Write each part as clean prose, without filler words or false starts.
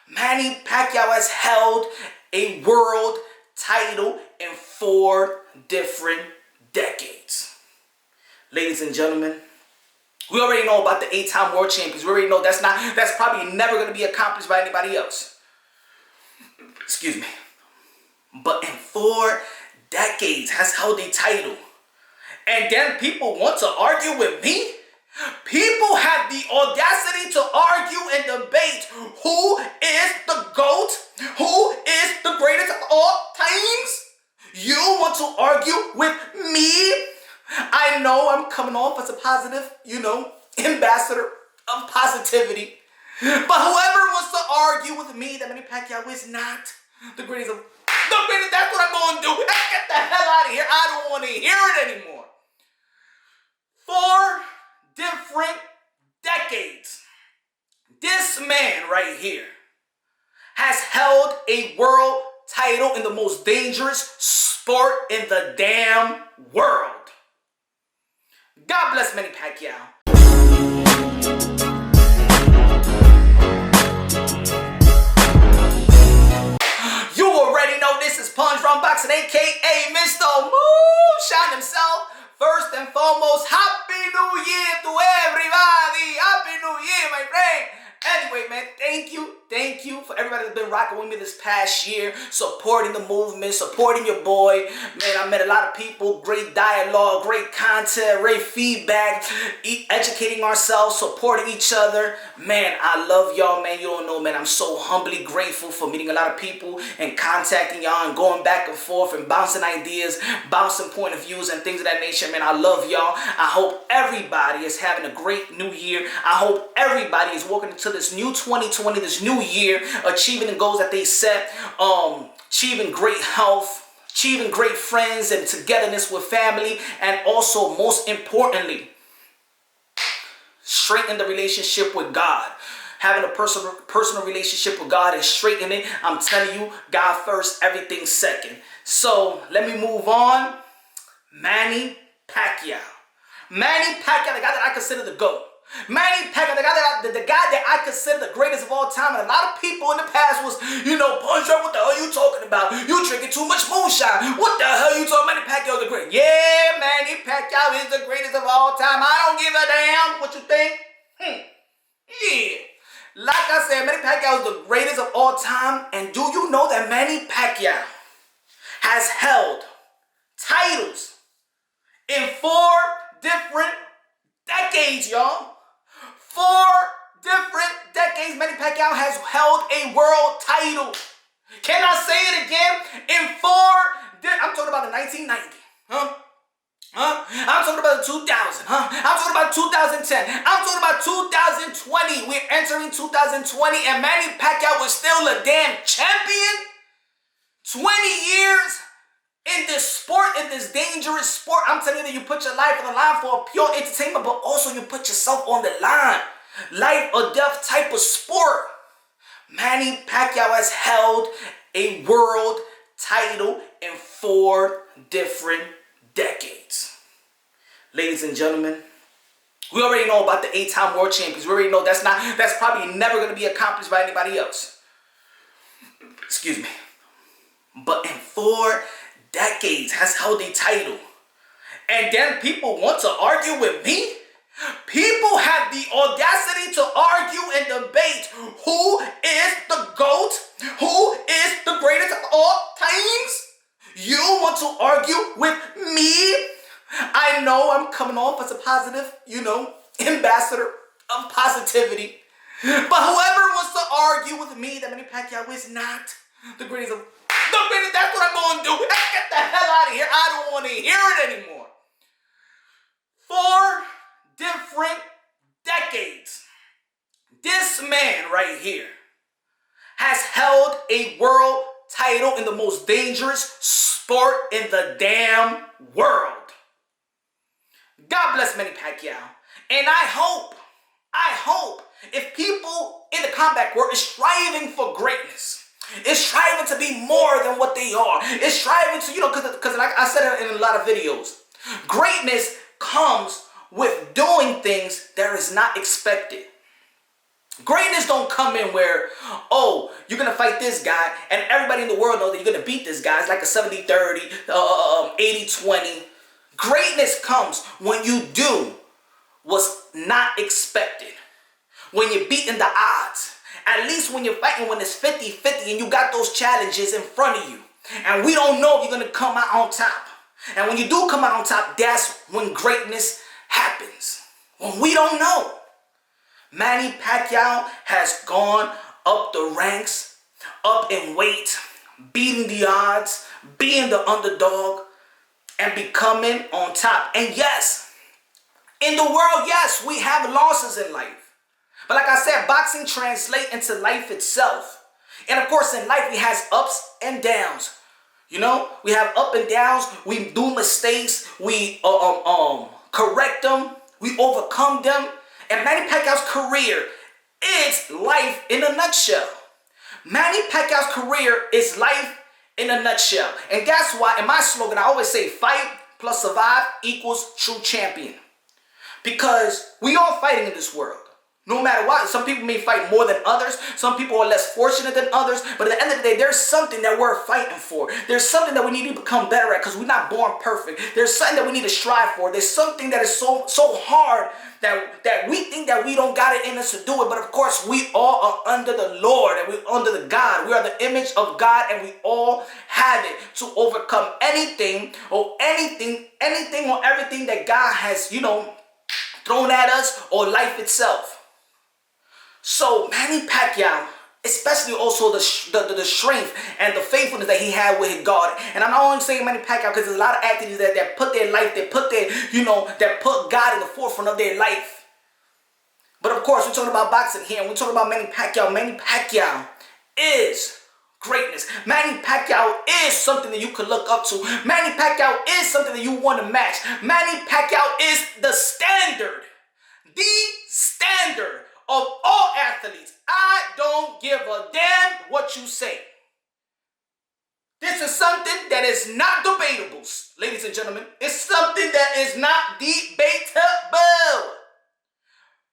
Manny Pacquiao has held a world title in 4 different decades. Ladies and gentlemen, we already know about the 8-time world champions. We already know that's probably never going to be accomplished by anybody else. Excuse me. But in 4 decades has held a title. And then people want to argue with me? People have the audacity to argue and debate who is the GOAT, who is the greatest of all times. You want to argue with me? I know I'm coming off as a positive, ambassador of positivity. But whoever wants to argue with me that Manny Pacquiao is not the greatest, that's what I'm going to do. Get the hell out of here. I don't want to hear it anymore. 4 different decades. This man right here has held a world title in the most dangerous sport in the damn world. God bless Manny Pacquiao. You already know this is Punch Run Boxing, aka Mr. Moonshine himself. First and foremost, Happy New Year to everybody. Happy New Year, my friend. Anyway, man, thank you for everybody that's been rocking with me this past year, supporting the movement, supporting your boy. Man, I met a lot of people, great dialogue, great content, great feedback, educating ourselves, supporting each other. Man, I love y'all, man. You don't know, man. I'm so humbly grateful for meeting a lot of people and contacting y'all and going back and forth and bouncing ideas, bouncing point of views and things of that nature, man. I love y'all. I hope everybody is having a great new year. I hope everybody is walking into this new 2020, this new year, achieving the goals that they set, achieving great health, achieving great friends and togetherness with family, and also, most importantly, straighten the relationship with God. Having a personal relationship with God and straighten it. I'm telling you, God first, everything second. So, let me move on. Manny Pacquiao. Manny Pacquiao, the guy that I consider the GOAT. Manny Pacquiao, the guy that I consider the greatest of all time. And a lot of people in the past was, Punch Drunk, what the hell are you talking about? You drinking too much moonshine. What the hell are you talking about? Manny Pacquiao is the greatest. Yeah, Manny Pacquiao is the greatest of all time. I don't give a damn what you think. Yeah. Like I said, Manny Pacquiao is the greatest of all time. And do you know that Manny Pacquiao has held titles in 4 different decades, y'all? 4 different decades, Manny Pacquiao has held a world title. Can I say it again? In 4, I'm talking about the 1990, I'm talking about the 2000, I'm talking about 2010. I'm talking about 2020. We're entering 2020, and Manny Pacquiao was still a damn champion. 20 years in this sport, in this dangerous sport. I'm telling you that you put your life on the line for pure entertainment, but also you put yourself on the line. Life or death type of sport. Manny Pacquiao has held a world title in 4 different decades. Ladies and gentlemen, we already know about the 8-time world champions. We already know that's probably never going to be accomplished by anybody else. Excuse me. But in 4 decades has held a title. And then people want to argue with me? People have the audacity to argue and debate who is the GOAT, who is the greatest of all times. You want to argue with me? I know I'm coming off as a positive, ambassador of positivity. But whoever wants to argue with me that Manny Pacquiao is not the greatest of that's what I'm going to do. Get the hell out of here. I don't want to hear it anymore. 4 different decades. This man right here has held a world title in the most dangerous sport in the damn world. God bless Manny Pacquiao. And I hope if people in the combat world is striving for greatness, is striving to be more than what they are, is striving to, because like I said in a lot of videos, greatness comes with doing things that is not expected. Greatness don't come in where, oh, you're going to fight this guy, and everybody in the world knows that you're going to beat this guy. It's like a 70-30, 80-20. Greatness comes when you do what's not expected. When you're beating the odds. At least when you're fighting when it's 50-50 and you got those challenges in front of you. And we don't know if you're going to come out on top. And when you do come out on top, that's when greatness happens. When we don't know. Manny Pacquiao has gone up the ranks, up in weight, beating the odds, being the underdog, and becoming on top. And yes, in the world, yes, we have losses in life. But like I said, boxing translates into life itself. And of course, in life, it has ups and downs. You know, we have up and downs. We do mistakes. We correct them. We overcome them. And Manny Pacquiao's career is life in a nutshell. Manny Pacquiao's career is life in a nutshell. And that's why in my slogan, I always say fight plus survive equals true champion. Because we all fighting in this world. No matter what, some people may fight more than others. Some people are less fortunate than others. But at the end of the day, there's something that we're fighting for. There's something that we need to become better at because we're not born perfect. There's something that we need to strive for. There's something that is so hard that we think that we don't got it in us to do it. But of course, we all are under the Lord and we're under the God. We are the image of God and we all have it to overcome anything or everything that God has, thrown at us or life itself. So Manny Pacquiao, especially also the strength and the faithfulness that he had with God. And I'm not only saying Manny Pacquiao because there's a lot of athletes that put their life, that put God in the forefront of their life. But of course, we're talking about boxing here, and we're talking about Manny Pacquiao. Manny Pacquiao is greatness. Manny Pacquiao is something that you could look up to. Manny Pacquiao is something that you want to match. Manny Pacquiao is the standard of all athletes. I don't give a damn what you say. This is something that is not debatable, ladies and gentlemen. It's something that is not debatable.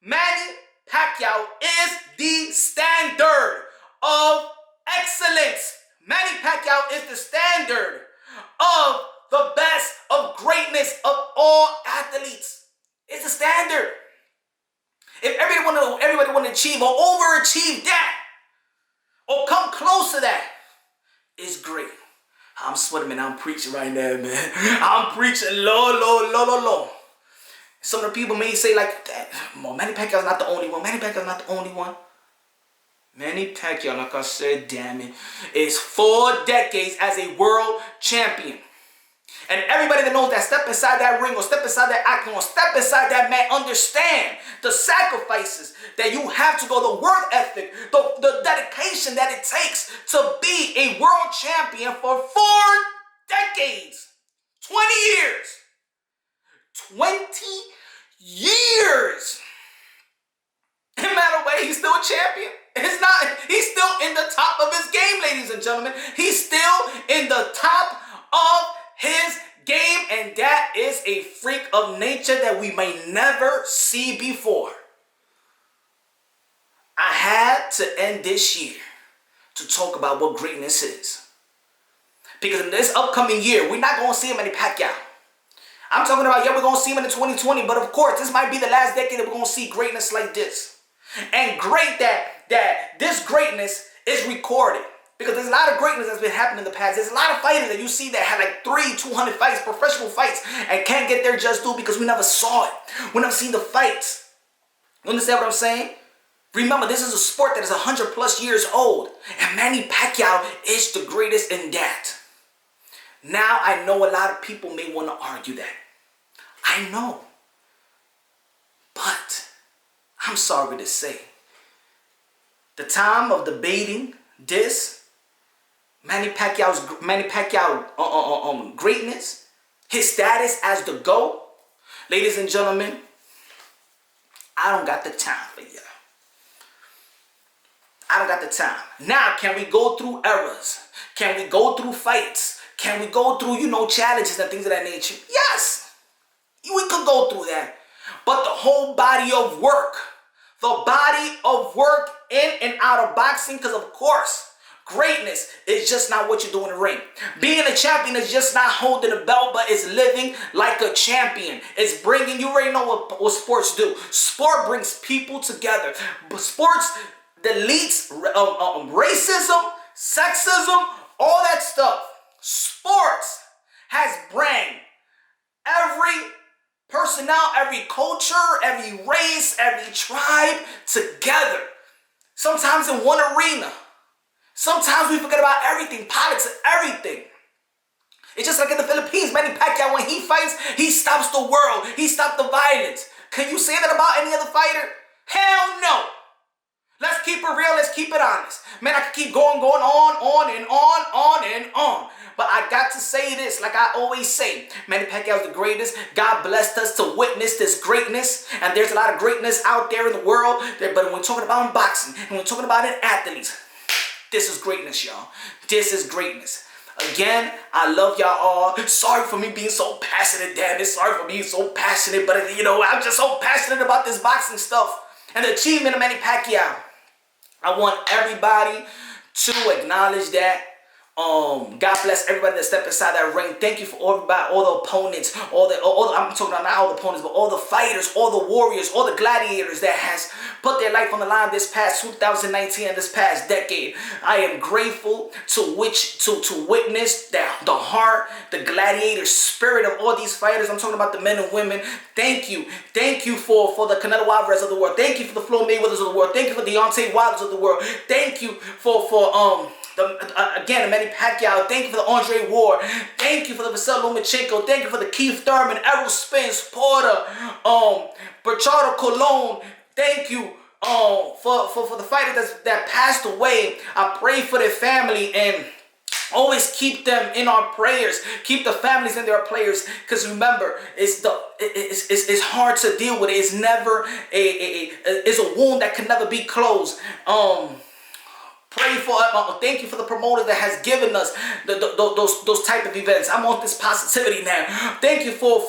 Manny Pacquiao is the standard of excellence. Manny Pacquiao is the standard of the best, of greatness of all athletes. It's the standard. If everybody want to achieve or overachieve that, or come close to that, it's great. I'm sweating, man. I'm preaching right now, man. I'm preaching, Lord. Some of the people may say like, Manny Pacquiao's not the only one. Manny Pacquiao's not the only one. Manny Pacquiao, like I said, damn it, is 4 decades as a world champion. And everybody that knows that step inside that ring or step inside that octagon, step inside that mat, understand the sacrifices that you have to go, the work ethic, the dedication that it takes to be a world champion for 4 decades. 20 years. 20 years. No matter what, he's still a champion. He's still in the top of his game, ladies and gentlemen. He's still in the top of his game, and that is a freak of nature that we may never see before. I had to end this year to talk about what greatness is. Because in this upcoming year, we're not going to see him in Pacquiao. I'm talking about, we're going to see him in 2020, but of course, this might be the last decade that we're going to see greatness like this. And great that this greatness is recorded. Because there's a lot of greatness that's been happening in the past. There's a lot of fighters that you see that had like 200 fights, professional fights, and can't get their just due because we never saw it. We never seen the fights. You understand what I'm saying? Remember, this is a sport that is 100+ years old. And Manny Pacquiao is the greatest in that. Now, I know a lot of people may want to argue that. I know. But, I'm sorry to say, the time of debating this, Manny Pacquiao greatness, his status as the GOAT, ladies and gentlemen, I don't got the time for you. I don't got the time. Now, can we go through eras? Can we go through fights? Can we go through, challenges and things of that nature? Yes, we could go through that. But the whole body of work, the body of work in and out of boxing, because of course, greatness is just not what you do in the ring. Being a champion is just not holding a belt, but it's living like a champion. It's bringing, you already know what sports do. Sport brings people together. But sports deletes racism, sexism, all that stuff. Sports has bring every personnel, every culture, every race, every tribe together. Sometimes in one arena. Sometimes we forget about everything, politics, everything. It's just like in the Philippines, Manny Pacquiao, when he fights, he stops the world. He stops the violence. Can you say that about any other fighter? Hell no. Let's keep it real. Let's keep it honest. Man, I could keep going on and on. But I got to say this, like I always say, Manny Pacquiao is the greatest. God blessed us to witness this greatness. And there's a lot of greatness out there in the world. But when we're talking about in boxing, and we're talking about in athletes, this is greatness, y'all. This is greatness. Again, I love y'all all. Sorry for me being so passionate, damn it. Sorry for being so passionate. But, you know, I'm just so passionate about this boxing stuff. And the achievement of Manny Pacquiao. I want everybody to acknowledge that. God bless everybody that stepped inside that ring. Thank you for everybody, all the opponents, I'm talking about not all the opponents, but all the fighters, all the warriors, all the gladiators that has put their life on the line this past 2019 and this past decade. I am grateful to witness that the heart, the gladiator spirit of all these fighters. I'm talking about the men and women. Thank you for the Canelo Alvarez of the world. Thank you for the Floyd Mayweathers of the world. Thank you for the Deontay Wilders of the world. Thank you for again, Manny Pacquiao. Thank you for the Andre Ward. Thank you for the Vasily Lomachenko. Thank you for the Keith Thurman, Errol Spence, Porter, Berchado Colon. Thank you for the fighters that passed away. I pray for their family and always keep them in our prayers. Keep the families in their prayers. Because remember, it's hard to deal with it. It's never it's a wound that can never be closed. Pray for thank you for the promoter that has given us those type of events. I'm on this positivity now. Thank you for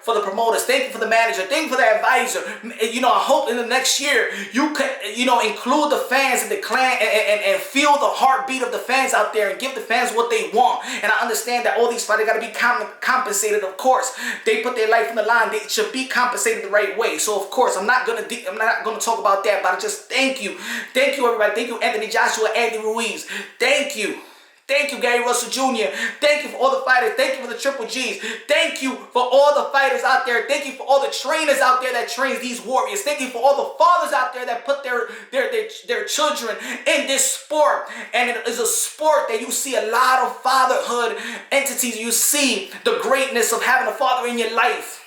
the promoters. Thank you for the manager. Thank you for the advisor. You know, I hope in the next year you can, you know, include the fans and the clan and feel the heartbeat of the fans out there and give the fans what they want. And I understand that all these fighters got to be compensated. Of course, they put their life on the line. They should be compensated the right way. So of course, I'm not gonna talk about that. But I just thank you everybody. Thank you Anthony Joshua. Andy Ruiz. Thank you. Thank you, Gary Russell Jr. Thank you for all the fighters. Thank you for the Triple G's. Thank you for all the fighters out there. Thank you for all the trainers out there that trains these warriors. Thank you for all the fathers out there that put their children in this sport. And it is a sport that you see a lot of fatherhood entities. You see the greatness of having a father in your life.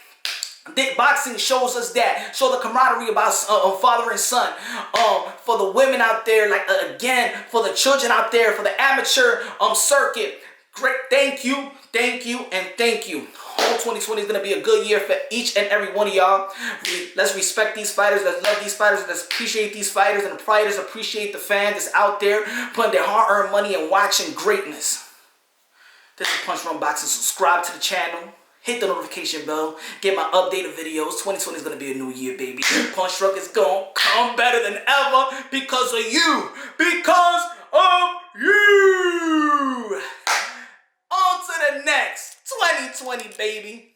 Boxing shows us that. Show the camaraderie about father and son. For the women out there, like again, for the children out there, for the amateur circuit. Great, thank you, and thank you. Whole 2020 is gonna be a good year for each and every one of y'all. Let's respect these fighters. Let's love these fighters. Let's appreciate these fighters, and the fighters appreciate the fans that's out there putting their hard-earned money and watching greatness. This is Punch Run Boxing. Subscribe to the channel. Hit the notification bell. Get my updated videos. 2020 is going to be a new year, baby. Punch Drunk is going to come better than ever because of you. Because of you. On to the next 2020, baby.